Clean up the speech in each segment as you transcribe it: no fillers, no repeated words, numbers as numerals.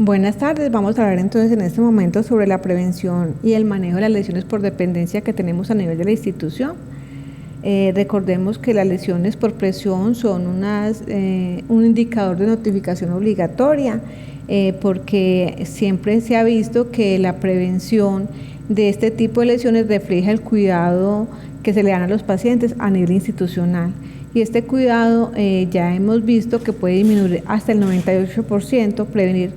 Buenas tardes, vamos a hablar entonces en este momento sobre la prevención y el manejo de las lesiones por dependencia que tenemos a nivel de la institución. Recordemos que las lesiones por presión son un indicador de notificación obligatoria, porque siempre se ha visto que la prevención de este tipo de lesiones refleja el cuidado que se le dan a los pacientes a nivel institucional. Y este cuidado ya hemos visto que puede disminuir hasta el 98%, prevenir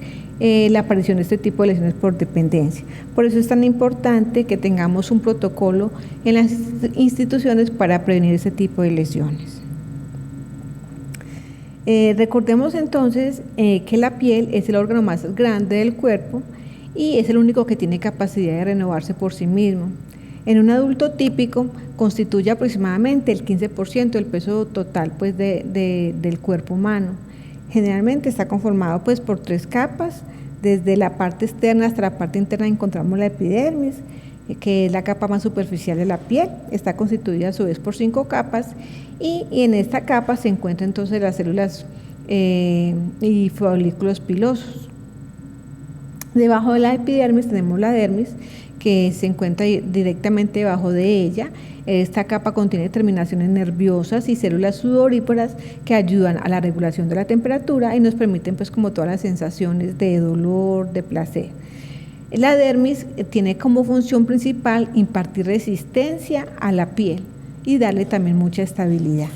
la aparición de este tipo de lesiones por dependencia. Por eso es tan importante que tengamos un protocolo en las instituciones para prevenir este tipo de lesiones. Recordemos entonces que la piel es el órgano más grande del cuerpo y es el único que tiene capacidad de renovarse por sí mismo. En un adulto típico constituye aproximadamente el 15% del peso total del cuerpo humano. Generalmente está conformado por 3 capas. Desde la parte externa hasta la parte interna encontramos la epidermis, que es la capa más superficial de la piel. Está constituida a su vez por 5 capas y en esta capa se encuentran entonces las células y folículos pilosos. Debajo de la epidermis tenemos la dermis, que se encuentra directamente debajo de ella. Esta capa contiene terminaciones nerviosas y células sudoríparas que ayudan a la regulación de la temperatura y nos permiten como todas las sensaciones de dolor, de placer. La dermis tiene como función principal impartir resistencia a la piel y darle también mucha estabilidad.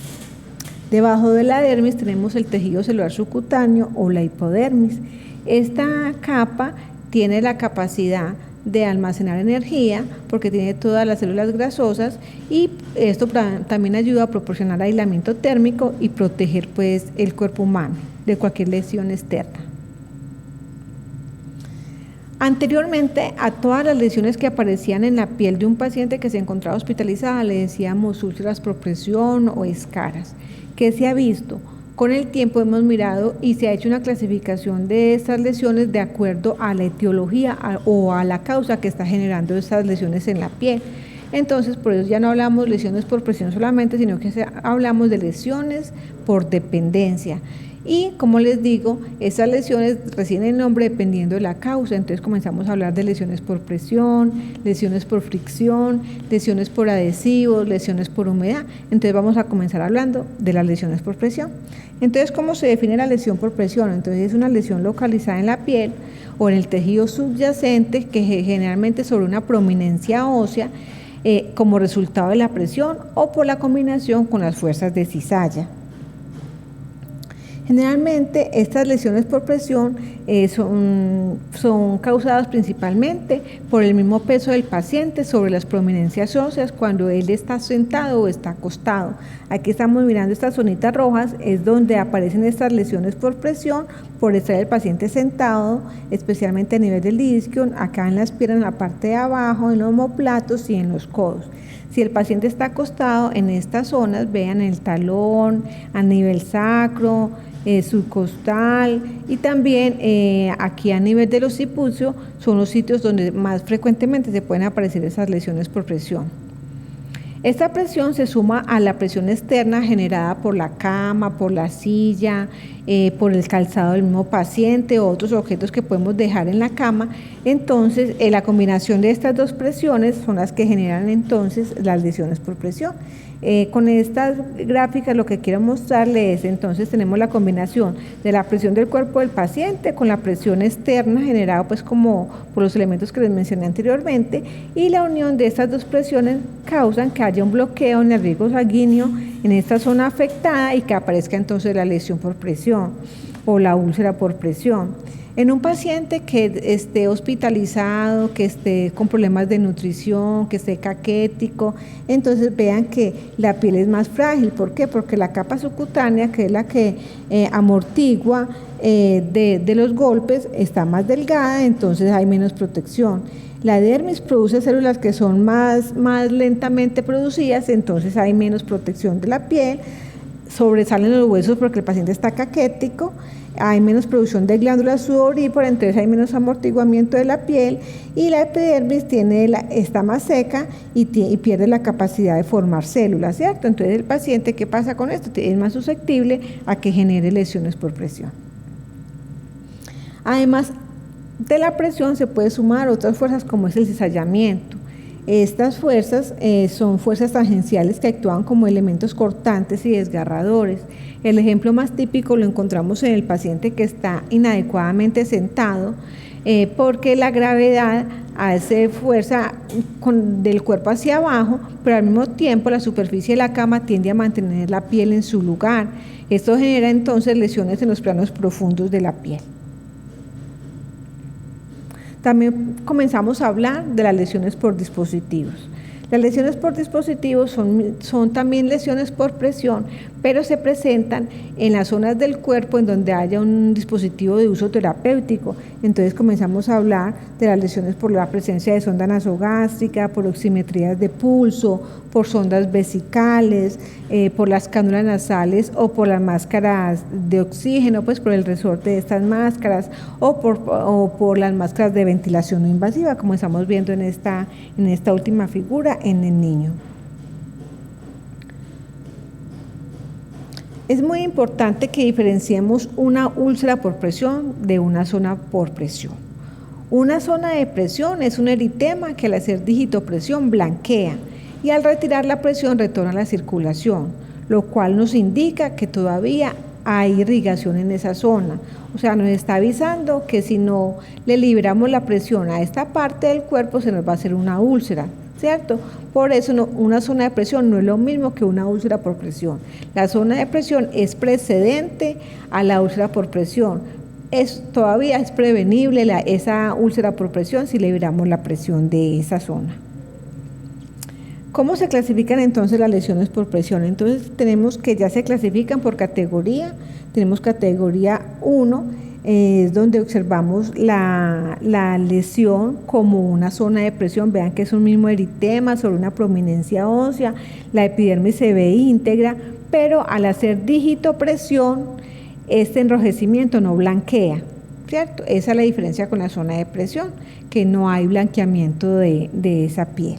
Debajo de la dermis tenemos el tejido celular subcutáneo o la hipodermis. Esta capa tiene la capacidad de almacenar energía porque tiene todas las células grasosas y esto también ayuda a proporcionar aislamiento térmico y proteger el cuerpo humano de cualquier lesión externa. Anteriormente a todas las lesiones que aparecían en la piel de un paciente que se encontraba hospitalizada le decíamos úlceras por presión o escaras. ¿Qué se ha visto? Con el tiempo hemos mirado y se ha hecho una clasificación de estas lesiones de acuerdo a la etiología o a la causa que está generando estas lesiones en la piel. Entonces, por eso ya no hablamos de lesiones por presión solamente, sino que hablamos de lesiones por dependencia. Y como les digo, esas lesiones reciben el nombre dependiendo de la causa. Entonces comenzamos a hablar de lesiones por presión, lesiones por fricción, lesiones por adhesivos, lesiones por humedad. Entonces vamos a comenzar hablando de las lesiones por presión. Entonces, ¿cómo se define la lesión por presión? Entonces es una lesión localizada en la piel o en el tejido subyacente que generalmente sobre una prominencia ósea como resultado de la presión o por la combinación con las fuerzas de cizalla. Generalmente estas lesiones por presión son causadas principalmente por el mismo peso del paciente sobre las prominencias óseas cuando él está sentado o está acostado. Aquí estamos mirando estas zonitas rojas, es donde aparecen estas lesiones por presión por estar el paciente sentado, especialmente a nivel del isquio, acá en las piernas, en la parte de abajo, en los omóplatos y en los codos. Si el paciente está acostado en estas zonas, vean el talón, a nivel sacro, subcostal y también aquí a nivel del occipucio son los sitios donde más frecuentemente se pueden aparecer esas lesiones por presión. Esta presión se suma a la presión externa generada por la cama, por la silla, por el calzado del mismo paciente o otros objetos que podemos dejar en la cama. Entonces, la combinación de estas dos presiones son las que generan entonces las lesiones por presión. Con estas gráficas lo que quiero mostrarles es, entonces tenemos la combinación de la presión del cuerpo del paciente con la presión externa generada como por los elementos que les mencioné anteriormente, y la unión de estas dos presiones causan que haya un bloqueo en el riego sanguíneo en esta zona afectada y que aparezca entonces la lesión por presión o la úlcera por presión. En un paciente que esté hospitalizado, que esté con problemas de nutrición, que esté caquético, entonces vean que la piel es más frágil. ¿Por qué? Porque la capa subcutánea, que es la que amortigua de los golpes, está más delgada, entonces hay menos protección. La dermis produce células que son más lentamente producidas, entonces hay menos protección de la piel, sobresalen los huesos porque el paciente está caquético, hay menos producción de glándulas sudoríparas, entonces hay menos amortiguamiento de la piel y la epidermis está más seca y pierde la capacidad de formar células, ¿cierto? Entonces el paciente, ¿qué pasa con esto? Es más susceptible a que genere lesiones por presión. Además, de la presión se puede sumar otras fuerzas como es el cizallamiento. Estas fuerzas son fuerzas tangenciales que actúan como elementos cortantes y desgarradores. El ejemplo más típico lo encontramos en el paciente que está inadecuadamente sentado, porque la gravedad hace fuerza del cuerpo hacia abajo, pero al mismo tiempo la superficie de la cama tiende a mantener la piel en su lugar. Esto genera entonces lesiones en los planos profundos de la piel. También comenzamos a hablar de las lesiones por dispositivos. Las lesiones por dispositivos son también lesiones por presión, pero se presentan en las zonas del cuerpo en donde haya un dispositivo de uso terapéutico. Entonces comenzamos a hablar de las lesiones por la presencia de sonda nasogástrica, por oximetrías de pulso, por sondas vesicales, por las cánulas nasales o por las máscaras de oxígeno, pues por el resorte de estas máscaras o por las máscaras de ventilación no invasiva, como estamos viendo en esta última figura en el niño. Es muy importante que diferenciemos una úlcera por presión de una zona por presión. Una zona de presión es un eritema que al hacer digitopresión blanquea y al retirar la presión retorna la circulación, lo cual nos indica que todavía hay irrigación en esa zona. O sea, nos está avisando que si no le liberamos la presión a esta parte del cuerpo se nos va a hacer una úlcera, ¿cierto? Por eso una zona de presión no es lo mismo que una úlcera por presión. La zona de presión es precedente a la úlcera por presión. Todavía es prevenible esa úlcera por presión si liberamos la presión de esa zona. ¿Cómo se clasifican entonces las lesiones por presión? Entonces tenemos que ya se clasifican por categoría. Tenemos categoría 1, es donde observamos la lesión como una zona de presión. Vean que es un mismo eritema sobre una prominencia ósea, la epidermis se ve íntegra, pero al hacer digitopresión, este enrojecimiento no blanquea, ¿cierto? Esa es la diferencia con la zona de presión, que no hay blanqueamiento de esa piel.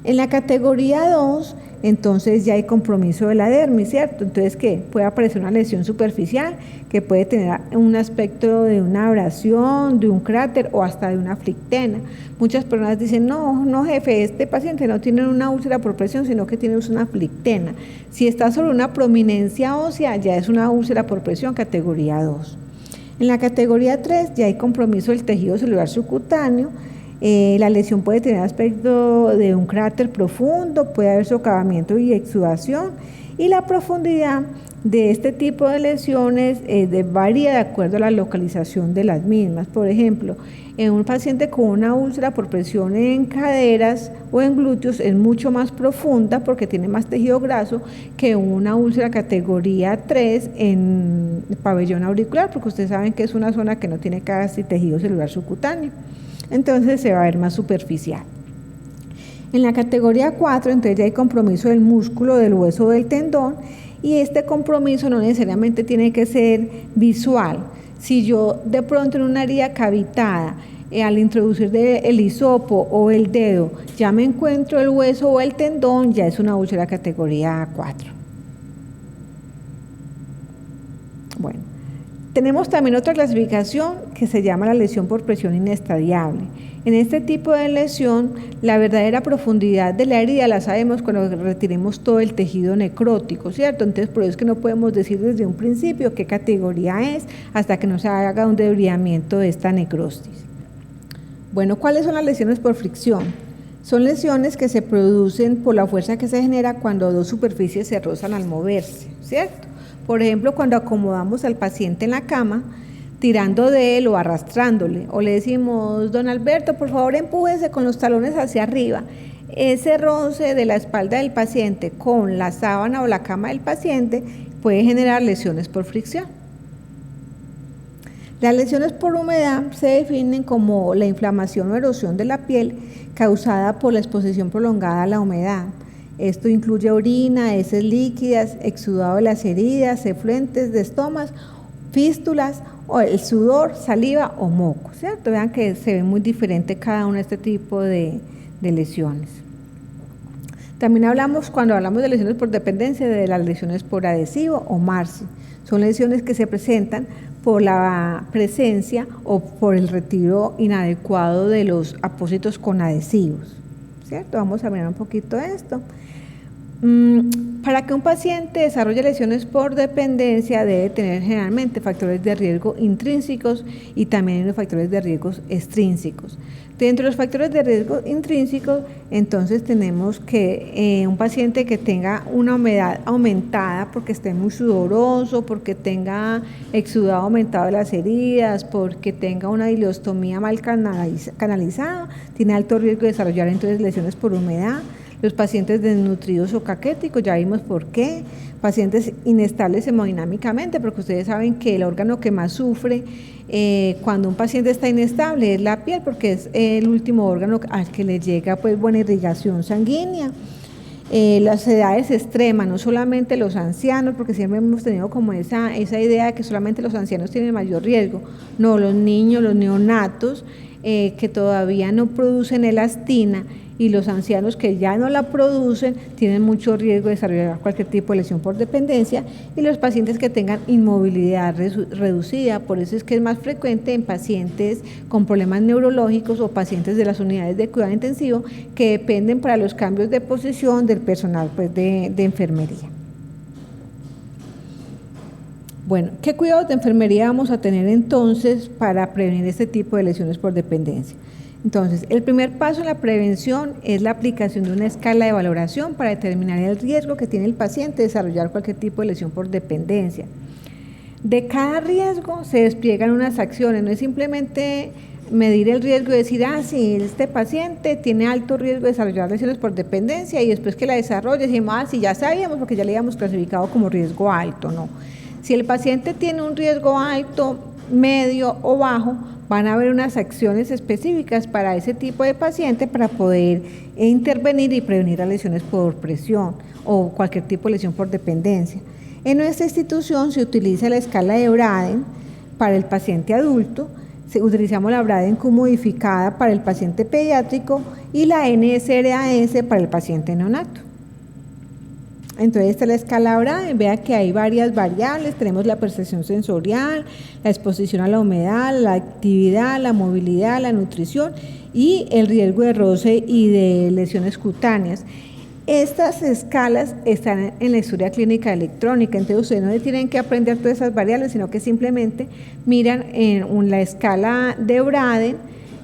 En la categoría 2, entonces ya hay compromiso de la dermis, ¿cierto? Entonces, ¿qué? Puede aparecer una lesión superficial que puede tener un aspecto de una abrasión, de un cráter o hasta de una flictena. Muchas personas dicen, no jefe, este paciente no tiene una úlcera por presión, sino que tiene una flictena. Si está sobre una prominencia ósea, ya es una úlcera por presión categoría 2. En la categoría 3 ya hay compromiso del tejido celular subcutáneo. La lesión puede tener aspecto de un cráter profundo, puede haber socavamiento y exudación, y la profundidad de este tipo de lesiones varía de acuerdo a la localización de las mismas. Por ejemplo, en un paciente con una úlcera por presión en caderas o en glúteos es mucho más profunda porque tiene más tejido graso que una úlcera categoría 3 en pabellón auricular, porque ustedes saben que es una zona que no tiene casi tejido celular subcutáneo. Entonces se va a ver más superficial. En la categoría 4, entonces ya hay compromiso del músculo, del hueso o del tendón, y este compromiso no necesariamente tiene que ser visual. Si yo de pronto en una herida cavitada, al introducir el hisopo o el dedo, ya me encuentro el hueso o el tendón, ya es una úlcera categoría 4. Bueno. Tenemos también otra clasificación que se llama la lesión por presión inestadiable. En este tipo de lesión, la verdadera profundidad de la herida la sabemos cuando retiremos todo el tejido necrótico, ¿cierto? Entonces, por eso es que no podemos decir desde un principio qué categoría es hasta que no se haga un debridamiento de esta necrosis. Bueno, ¿cuáles son las lesiones por fricción? Son lesiones que se producen por la fuerza que se genera cuando dos superficies se rozan al moverse, ¿cierto? Por ejemplo, cuando acomodamos al paciente en la cama, tirando de él o arrastrándole, o le decimos, don Alberto, por favor empújese con los talones hacia arriba. Ese roce de la espalda del paciente con la sábana o la cama del paciente puede generar lesiones por fricción. Las lesiones por humedad se definen como la inflamación o erosión de la piel causada por la exposición prolongada a la humedad. Esto incluye orina, heces líquidas, exudado de las heridas, efluentes de estomas, fístulas, o el sudor, saliva o moco, ¿cierto? Vean que se ve muy diferente cada uno de este tipo de lesiones. También cuando hablamos de lesiones por dependencia, de las lesiones por adhesivo o MARSI. Son lesiones que se presentan por la presencia o por el retiro inadecuado de los apósitos con adhesivos, ¿cierto? Vamos a mirar un poquito esto. Para que un paciente desarrolle lesiones por dependencia debe tener generalmente factores de riesgo intrínsecos y también los factores de riesgo extrínsecos. Dentro de los factores de riesgo intrínsecos, entonces tenemos que un paciente que tenga una humedad aumentada porque esté muy sudoroso, porque tenga exudado aumentado de las heridas, porque tenga una ileostomía mal canalizada, tiene alto riesgo de desarrollar entonces lesiones por humedad. Los pacientes desnutridos o caquéticos, ya vimos por qué. Pacientes inestables hemodinámicamente, porque ustedes saben que el órgano que más sufre cuando un paciente está inestable es la piel, porque es el último órgano al que le llega pues buena irrigación sanguínea. Las edades extremas, no solamente los ancianos, porque siempre hemos tenido como esa idea de que solamente los ancianos tienen mayor riesgo. No, los niños, los neonatos que todavía no producen elastina, y los ancianos que ya no la producen tienen mucho riesgo de desarrollar cualquier tipo de lesión por dependencia, y los pacientes que tengan inmovilidad reducida. Por eso es que es más frecuente en pacientes con problemas neurológicos o pacientes de las unidades de cuidado intensivo que dependen para los cambios de posición del personal pues, de enfermería. Bueno, ¿qué cuidados de enfermería vamos a tener entonces para prevenir este tipo de lesiones por dependencia? Entonces, el primer paso en la prevención es la aplicación de una escala de valoración para determinar el riesgo que tiene el paciente de desarrollar cualquier tipo de lesión por dependencia. De cada riesgo se despliegan unas acciones, no es simplemente medir el riesgo y decir, sí, este paciente tiene alto riesgo de desarrollar lesiones por dependencia, y después que la desarrolle decimos, sí, ya sabíamos porque ya le habíamos clasificado como riesgo alto. No. Si el paciente tiene un riesgo alto, medio o bajo, van a haber unas acciones específicas para ese tipo de paciente para poder intervenir y prevenir las lesiones por presión o cualquier tipo de lesión por dependencia. En nuestra institución se utiliza la escala de Braden para el paciente adulto, utilizamos la Braden Q modificada para el paciente pediátrico y la NSRAS para el paciente neonato. Entonces esta es la escala Braden, vea que hay varias variables, tenemos la percepción sensorial, la exposición a la humedad, la actividad, la movilidad, la nutrición y el riesgo de roce y de lesiones cutáneas. Estas escalas están en la historia clínica electrónica, entonces ustedes no tienen que aprender todas esas variables, sino que simplemente miran en la escala de Braden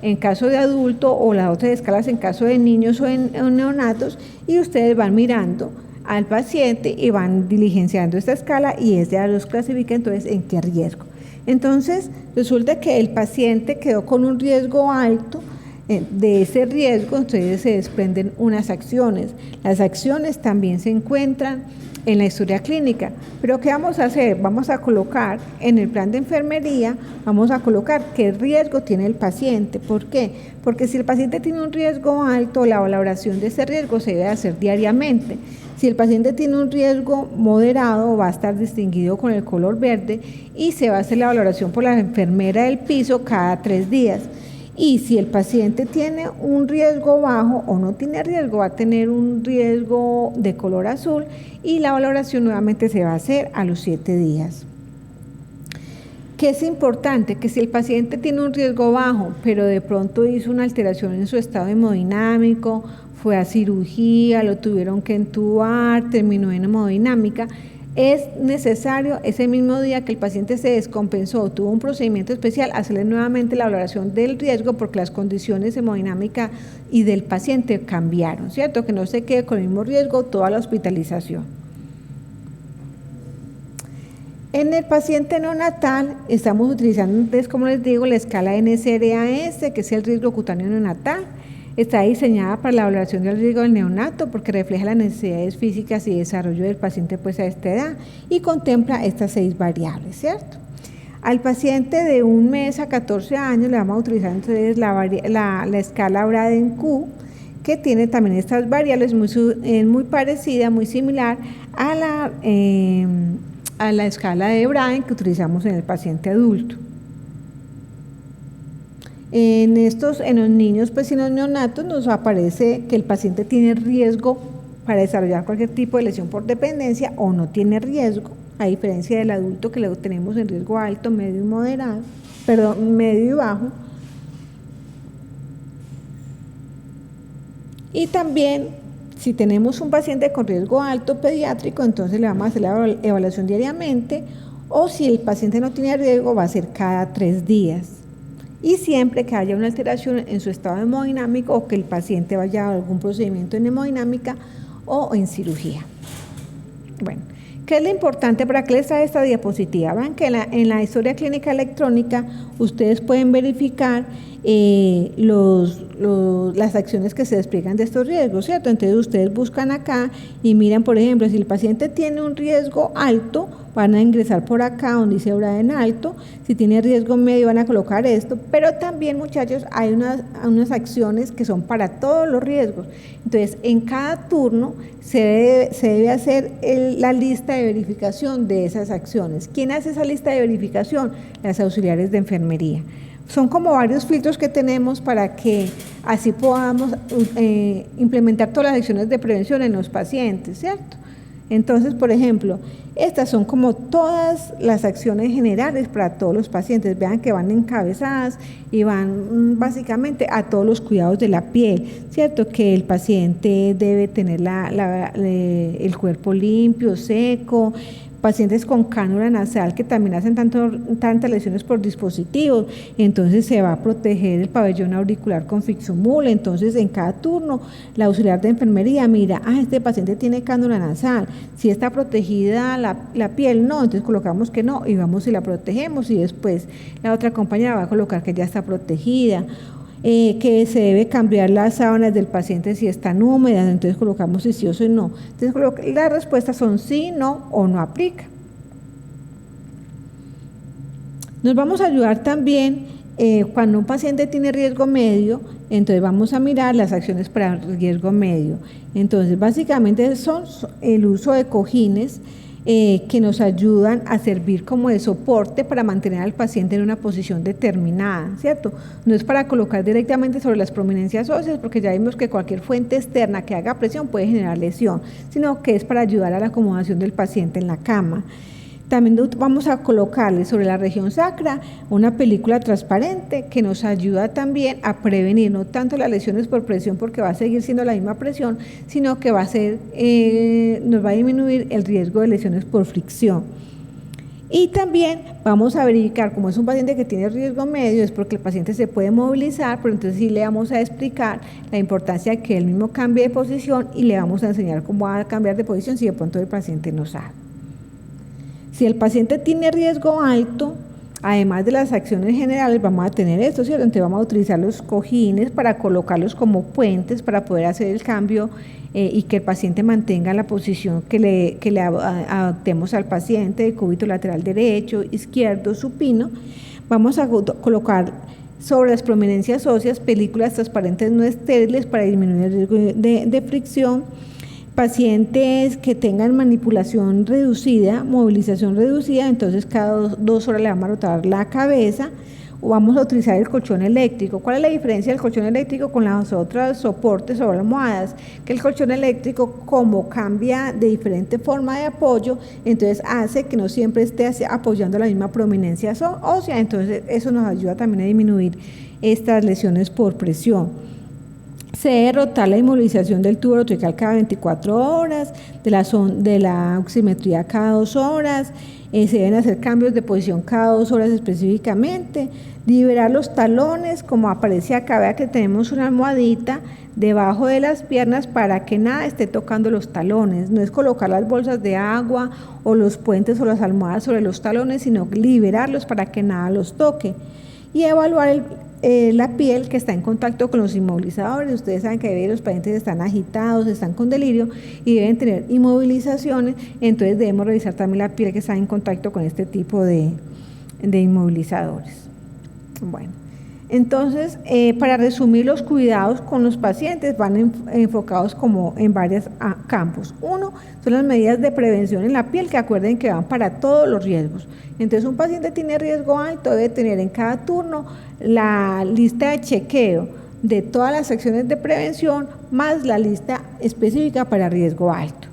en caso de adulto o las otras escalas en caso de niños o en neonatos, y ustedes van mirando al paciente y van diligenciando esta escala y ya los clasifica entonces en qué riesgo. Entonces resulta que el paciente quedó con un riesgo alto. De ese riesgo entonces se desprenden unas acciones. Las acciones también se encuentran en la historia clínica, pero ¿qué vamos a hacer? Vamos a colocar en el plan de enfermería, vamos a colocar qué riesgo tiene el paciente. ¿Por qué? Porque si el paciente tiene un riesgo alto, la valoración de ese riesgo se debe hacer diariamente. Si el paciente tiene un riesgo moderado, va a estar distinguido con el color verde y se va a hacer la valoración por la enfermera del piso cada 3 días. Y si el paciente tiene un riesgo bajo o no tiene riesgo, va a tener un riesgo de color azul y la valoración nuevamente se va a hacer a los 7 días. ¿Qué es importante? Que si el paciente tiene un riesgo bajo, pero de pronto hizo una alteración en su estado hemodinámico, fue a cirugía, lo tuvieron que entubar, terminó en hemodinámica, es necesario ese mismo día que el paciente se descompensó, tuvo un procedimiento especial, hacerle nuevamente la valoración del riesgo porque las condiciones hemodinámicas y del paciente cambiaron, ¿cierto? Que no se quede con el mismo riesgo toda la hospitalización. En el paciente neonatal estamos utilizando, entonces, como les digo, la escala NSRAS, que es el riesgo cutáneo neonatal. Está diseñada para la valoración del riesgo del neonato porque refleja las necesidades físicas y desarrollo del paciente pues a esta edad y contempla estas 6 variables, ¿cierto? Al paciente de 1 mes a 14 años le vamos a utilizar entonces la escala Braden Q, que tiene también estas variables muy parecida, muy similar a la escala de Braden que utilizamos en el paciente adulto. En los niños pues y los neonatos nos aparece que el paciente tiene riesgo para desarrollar cualquier tipo de lesión por dependencia o no tiene riesgo. a diferencia del adulto que lo tenemos en riesgo alto, medio y moderado, perdón, medio y bajo. Y también, si tenemos un paciente con riesgo alto pediátrico, entonces le vamos a hacer la evaluación diariamente, o si el paciente no tiene riesgo, va a ser cada 3 días. Y siempre que haya una alteración en su estado hemodinámico o que el paciente vaya a algún procedimiento en hemodinámica o en cirugía. Bueno, ¿qué es lo importante? ¿Para qué les trae esta diapositiva? Vean que en la historia clínica electrónica ustedes pueden verificar las acciones que se despliegan de estos riesgos, ¿cierto? Entonces ustedes buscan acá y miran, por ejemplo, si el paciente tiene un riesgo alto, van a ingresar por acá donde dice hora en alto. Si tiene riesgo medio, van a colocar esto. Pero también, muchachos, hay unas acciones que son para todos los riesgos. Entonces, en cada turno se debe hacer la lista de verificación de esas acciones. ¿Quién hace esa lista de verificación? Las auxiliares de enfermería. Son como varios filtros que tenemos para que así podamos implementar todas las acciones de prevención en los pacientes, ¿cierto? Entonces, por ejemplo, estas son como todas las acciones generales para todos los pacientes. Vean que van encabezadas y van básicamente a todos los cuidados de la piel, ¿cierto? Que el paciente debe tener el cuerpo limpio, seco. Pacientes con cánula nasal que también hacen tantas lesiones por dispositivos, entonces se va a proteger el pabellón auricular con Fixumul. Entonces en cada turno la auxiliar de enfermería mira, este paciente tiene cánula nasal, si está protegida la piel, no, entonces colocamos que no y vamos y la protegemos, y después la otra compañera va a colocar que ya está protegida. Que se debe cambiar las sábanas del paciente si están húmedas, entonces colocamos si sí o si no. Entonces las respuestas son sí, no o no aplica. Nos vamos a ayudar también cuando un paciente tiene riesgo medio, entonces vamos a mirar las acciones para riesgo medio. Entonces básicamente son el uso de cojines que nos ayudan a servir como de soporte para mantener al paciente en una posición determinada, ¿cierto? No es para colocar directamente sobre las prominencias óseas, porque ya vimos que cualquier fuente externa que haga presión puede generar lesión, sino que es para ayudar a la acomodación del paciente en la cama. También vamos a colocarle sobre la región sacra una película transparente que nos ayuda también a prevenir no tanto las lesiones por presión, porque va a seguir siendo la misma presión, sino que nos va a disminuir el riesgo de lesiones por fricción. Y también vamos a verificar, como es un paciente que tiene riesgo medio, es porque el paciente se puede movilizar, pero entonces sí le vamos a explicar la importancia de que él mismo cambie de posición y le vamos a enseñar cómo va a cambiar de posición si de pronto el paciente no sabe. Si el paciente tiene riesgo alto, además de las acciones generales, vamos a tener esto, ¿cierto? Entonces vamos a utilizar los cojines para colocarlos como puentes para poder hacer el cambio y que el paciente mantenga la posición que le adaptemos al paciente, de cúbito lateral derecho, izquierdo, supino. Vamos a colocar sobre las prominencias óseas películas transparentes no estériles para disminuir el riesgo de fricción. Pacientes que tengan manipulación reducida, movilización reducida, entonces cada 2 horas le vamos a rotar la cabeza, o vamos a utilizar el colchón eléctrico. ¿Cuál es la diferencia del colchón eléctrico con los otros soportes o almohadas? Que el colchón eléctrico, como cambia de diferente forma de apoyo, entonces hace que no siempre esté apoyando la misma prominencia ósea, entonces eso nos ayuda también a disminuir estas lesiones por presión. Se debe rotar la inmovilización del tubo urotraqueal cada 24 horas, de la oximetría cada 2 horas, se deben hacer cambios de posición cada 2 horas específicamente, liberar los talones, como aparece acá, vea que tenemos una almohadita debajo de las piernas para que nada esté tocando los talones, no es colocar las bolsas de agua o los puentes o las almohadas sobre los talones, sino liberarlos para que nada los toque, y evaluar la piel que está en contacto con los inmovilizadores. Ustedes saben que los pacientes están agitados, están con delirio y deben tener inmovilizaciones, entonces debemos revisar también la piel que está en contacto con este tipo de inmovilizadores. Bueno, entonces para resumir, los cuidados con los pacientes van enfocados como en varios campos. Uno son las medidas de prevención en la piel, que acuerden que van para todos los riesgos. Entonces un paciente tiene riesgo alto, debe tener en cada turno la lista de chequeo de todas las acciones de prevención más la lista específica para riesgo alto.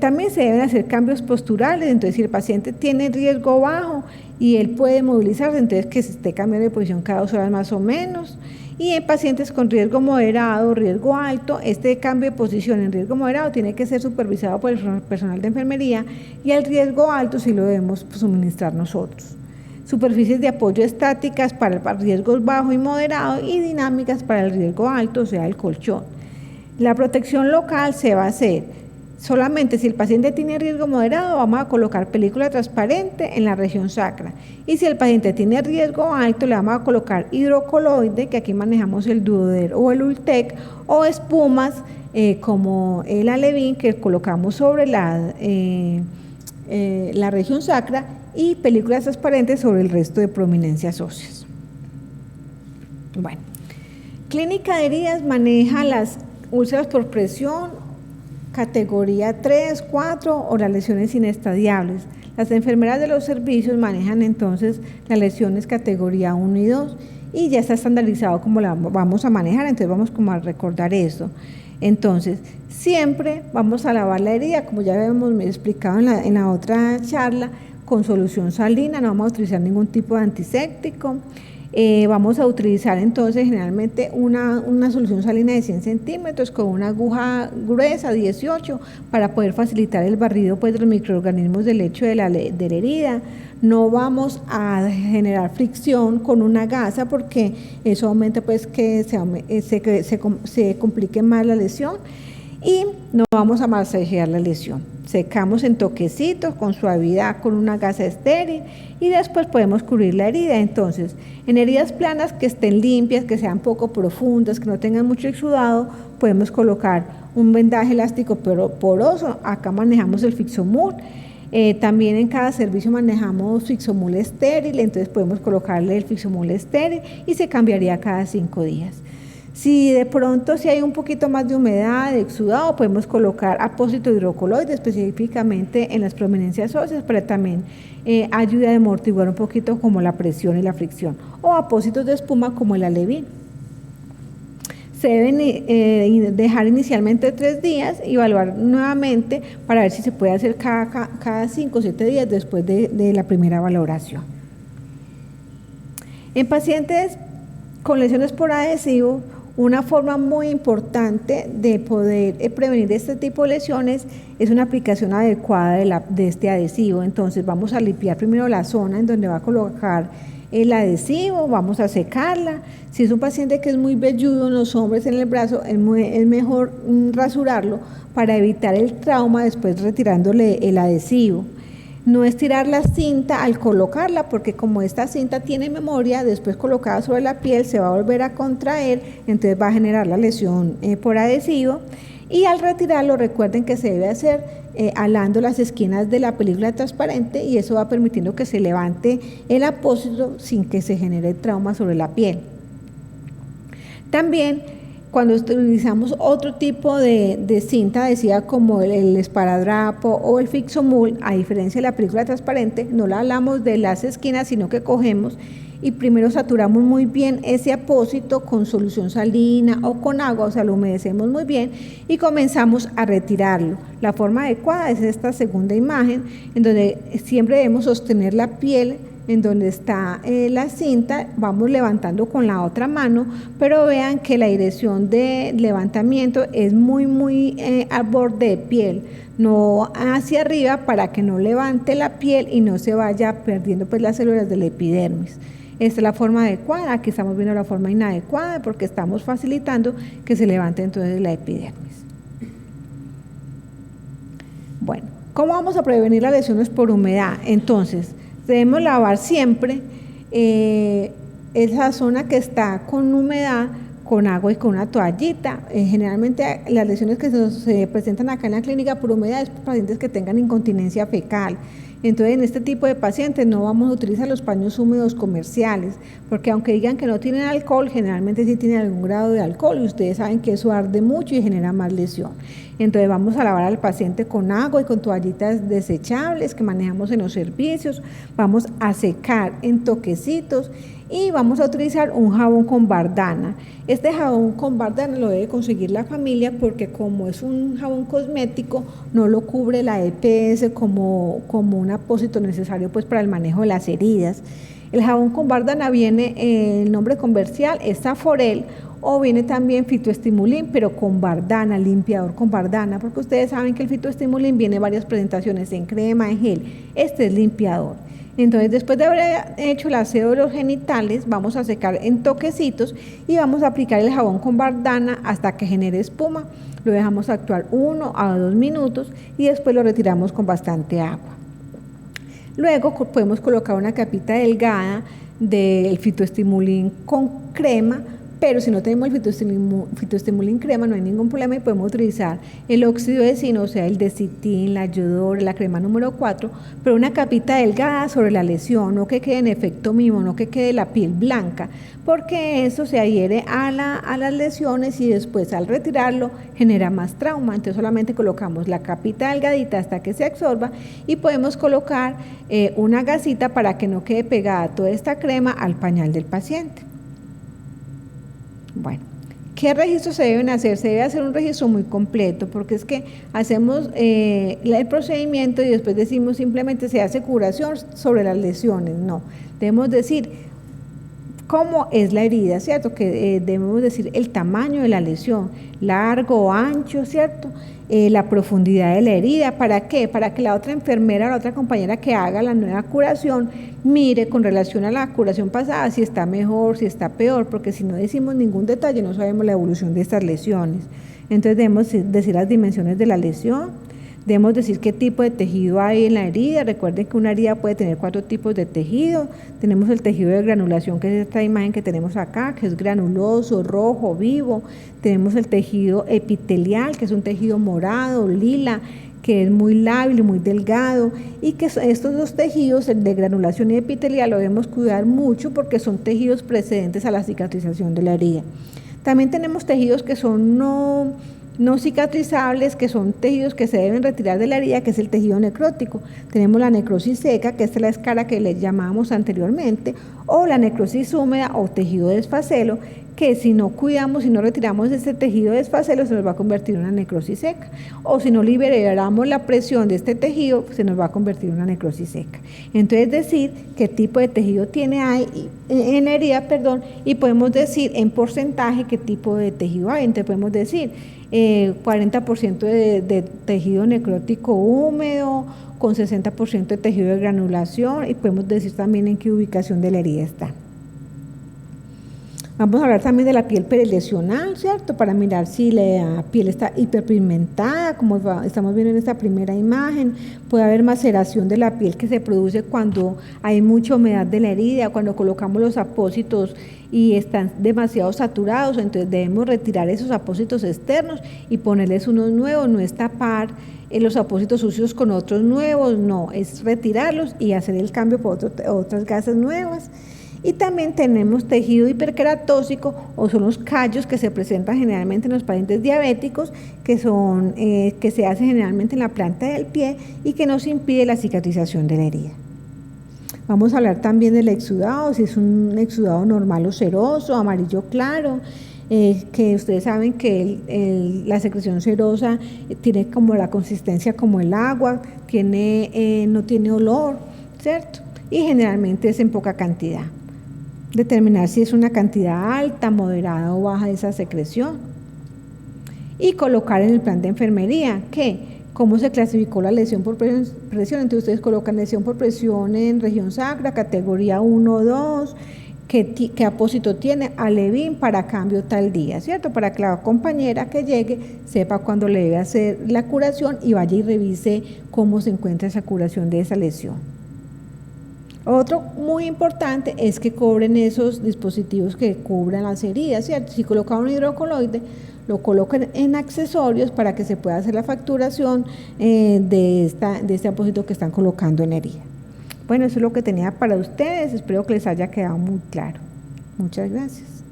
También se deben hacer cambios posturales, entonces si el paciente tiene riesgo bajo y él puede movilizarse, entonces que se esté cambiando de posición cada 2 horas más o menos. Y en pacientes con riesgo moderado, riesgo alto, este cambio de posición en riesgo moderado tiene que ser supervisado por el personal de enfermería, y el riesgo alto sí lo debemos suministrar nosotros. Superficies de apoyo estáticas para riesgos bajo y moderado, y dinámicas para el riesgo alto, o sea, el colchón. La protección local se va a hacer solamente si el paciente tiene riesgo moderado, vamos a colocar película transparente en la región sacra. Y si el paciente tiene riesgo alto, le vamos a colocar hidrocoloide, que aquí manejamos el Duoder o el Ultec, o espumas como el Alevín, que colocamos sobre la región sacra, y películas transparentes sobre el resto de prominencias óseas. Bueno, clínica de heridas maneja las úlceras por presión, categoría 3, 4 o las lesiones inestadiables. Las enfermeras de los servicios manejan entonces las lesiones categoría 1 y 2, y ya está estandarizado cómo la vamos a manejar, entonces vamos como a recordar eso. Entonces, siempre vamos a lavar la herida, como ya habíamos explicado en la otra charla, con solución salina, no vamos a utilizar ningún tipo de antiséptico. Vamos a utilizar entonces generalmente una solución salina de 100 centímetros con una aguja gruesa 18 para poder facilitar el barrido pues, de los microorganismos del lecho de la herida. No vamos a generar fricción con una gasa porque eso aumenta pues que se complique más la lesión, y no vamos a masajear la lesión. Secamos en toquecitos con suavidad con una gasa estéril, y después podemos cubrir la herida. Entonces, en heridas planas que estén limpias, que sean poco profundas, que no tengan mucho exudado, podemos colocar un vendaje elástico pero poroso. Acá manejamos el Fixomul. También en cada servicio manejamos Fixomul estéril, entonces podemos colocarle el Fixomul estéril y se cambiaría cada 5 días. Si de pronto si hay un poquito más de humedad, de exudado, podemos colocar apósito hidrocoloide específicamente en las prominencias óseas, para también ayuda a amortiguar un poquito como la presión y la fricción, o apósitos de espuma como el Alevín. Se deben dejar inicialmente 3 días y evaluar nuevamente para ver si se puede hacer cada 5 o 7 días después de la primera valoración. En pacientes con lesiones por adhesivo, una forma muy importante de poder prevenir este tipo de lesiones es una aplicación adecuada de este adhesivo. Entonces vamos a limpiar primero la zona en donde va a colocar el adhesivo, vamos a secarla. Si es un paciente que es muy velludo en los hombros, en el brazo, es mejor rasurarlo para evitar el trauma después retirándole el adhesivo. No estirar la cinta al colocarla, porque como esta cinta tiene memoria, después colocada sobre la piel se va a volver a contraer, entonces va a generar la lesión por adhesivo. Y al retirarlo, recuerden que se debe hacer alando las esquinas de la película transparente, y eso va permitiendo que se levante el apósito sin que se genere trauma sobre la piel. También cuando utilizamos otro tipo de cinta adhesiva como el esparadrapo o el Fixomul, a diferencia de la película transparente, no la alamos de las esquinas, sino que cogemos y primero saturamos muy bien ese apósito con solución salina o con agua, o sea, lo humedecemos muy bien y comenzamos a retirarlo. La forma adecuada es esta segunda imagen, en donde siempre debemos sostener la piel en donde está la cinta, vamos levantando con la otra mano, pero vean que la dirección de levantamiento es muy al borde de piel, no hacia arriba, para que no levante la piel y no se vaya perdiendo pues las células de la epidermis. Esta es la forma adecuada. Aquí estamos viendo la forma inadecuada porque estamos facilitando que se levante entonces la epidermis. Bueno, ¿cómo vamos a prevenir las lesiones por humedad? Entonces, debemos lavar siempre esa zona que está con humedad con agua y con una toallita. Generalmente las lesiones que se presentan acá en la clínica por humedad es pacientes que tengan incontinencia fecal. Entonces, en este tipo de pacientes no vamos a utilizar los paños húmedos comerciales, porque aunque digan que no tienen alcohol, generalmente sí tienen algún grado de alcohol, y ustedes saben que eso arde mucho y genera más lesión. Entonces vamos a lavar al paciente con agua y con toallitas desechables que manejamos en los servicios, vamos a secar en toquecitos y vamos a utilizar un jabón con bardana. Este jabón con bardana lo debe conseguir la familia porque como es un jabón cosmético no lo cubre la EPS como un apósito necesario pues para el manejo de las heridas. El jabón con bardana viene, el nombre comercial es Saforel, o viene también fitoestimulín, pero con bardana, limpiador con bardana, porque ustedes saben que el fitoestimulín viene en varias presentaciones, en crema, en gel. Este es limpiador. Entonces, después de haber hecho el aseo de los genitales, vamos a secar en toquecitos y vamos a aplicar el jabón con bardana hasta que genere espuma. Lo dejamos actuar 1 a 2 minutos y después lo retiramos con bastante agua. Luego podemos colocar una capita delgada del fitoestimulín con crema, pero si no tenemos el fitoestimulín crema no hay ningún problema y podemos utilizar el óxido de zinc, o sea el Decitin, la Yodor, la crema número 4, pero una capita delgada sobre la lesión, no que quede en efecto mimo, no que quede la piel blanca, porque eso se adhiere a las lesiones y después al retirarlo genera más trauma. Entonces solamente colocamos la capita delgadita hasta que se absorba y podemos colocar una gasita para que no quede pegada toda esta crema al pañal del paciente. Bueno, ¿qué registros se deben hacer? Se debe hacer un registro muy completo porque es que hacemos el procedimiento y después decimos simplemente se hace curación sobre las lesiones. No, debemos decir cómo es la herida, ¿cierto? Que debemos decir el tamaño de la lesión, largo o ancho, ¿cierto? La profundidad de la herida, ¿para qué? Para que la otra enfermera o la otra compañera que haga la nueva curación mire con relación a la curación pasada si está mejor, si está peor, porque si no decimos ningún detalle no sabemos la evolución de estas lesiones. Entonces debemos decir las dimensiones de la lesión, debemos decir qué tipo de tejido hay en la herida. Recuerden que una herida puede tener 4 tipos de tejido. Tenemos el tejido de granulación, que es esta imagen que tenemos acá, que es granuloso, rojo, vivo. Tenemos el tejido epitelial, que es un tejido morado, lila, que es muy lábil, muy delgado, y que estos dos tejidos, el de granulación y epitelial, lo debemos cuidar mucho porque son tejidos precedentes a la cicatrización de la herida. También tenemos tejidos que son no cicatrizables, que son tejidos que se deben retirar de la herida, que es el tejido necrótico. Tenemos la necrosis seca, que esta es la escara que les llamábamos anteriormente, o la necrosis húmeda o tejido desfacelo, que si no cuidamos, si no retiramos este tejido desfacelo, se nos va a convertir en una necrosis seca, o si no liberamos la presión de este tejido, se nos va a convertir en una necrosis seca. Entonces decir qué tipo de tejido tiene en la herida, y podemos decir en porcentaje qué tipo de tejido hay. Entonces podemos decir 40% de tejido necrótico húmedo, con 60% de tejido de granulación, y podemos decir también en qué ubicación de la herida está. Vamos a hablar también de la piel prelesional, ¿cierto? Para mirar si la piel está hiperpigmentada, como estamos viendo en esta primera imagen. Puede haber maceración de la piel que se produce cuando hay mucha humedad de la herida, cuando colocamos los apósitos y están demasiado saturados. Entonces debemos retirar esos apósitos externos y ponerles unos nuevos. No es tapar los apósitos sucios con otros nuevos, no, es retirarlos y hacer el cambio por otras gasas nuevas. Y también tenemos tejido hiperqueratósico, o son los callos que se presentan generalmente en los pacientes diabéticos, que se hacen generalmente en la planta del pie y que nos impide la cicatrización de la herida. Vamos a hablar también del exudado, si es un exudado normal o seroso, amarillo claro, que ustedes saben que la secreción serosa tiene como la consistencia como el agua, no tiene olor, ¿cierto? Y generalmente es en poca cantidad. Determinar si es una cantidad alta, moderada o baja de esa secreción. Y colocar en el plan de enfermería, ¿cómo se clasificó la lesión por presión? Entonces ustedes colocan lesión por presión en región sacra, categoría 1 o 2, qué apósito tiene, alevín para cambio tal día, ¿cierto? Para que la compañera que llegue sepa cuándo le debe hacer la curación y vaya y revise cómo se encuentra esa curación de esa lesión. Otro muy importante es que cobren esos dispositivos que cubran las heridas, ¿cierto? Si colocan un hidrocoloide, lo coloquen en accesorios para que se pueda hacer la facturación de este apósito que están colocando en la herida. Bueno, eso es lo que tenía para ustedes. Espero que les haya quedado muy claro. Muchas gracias.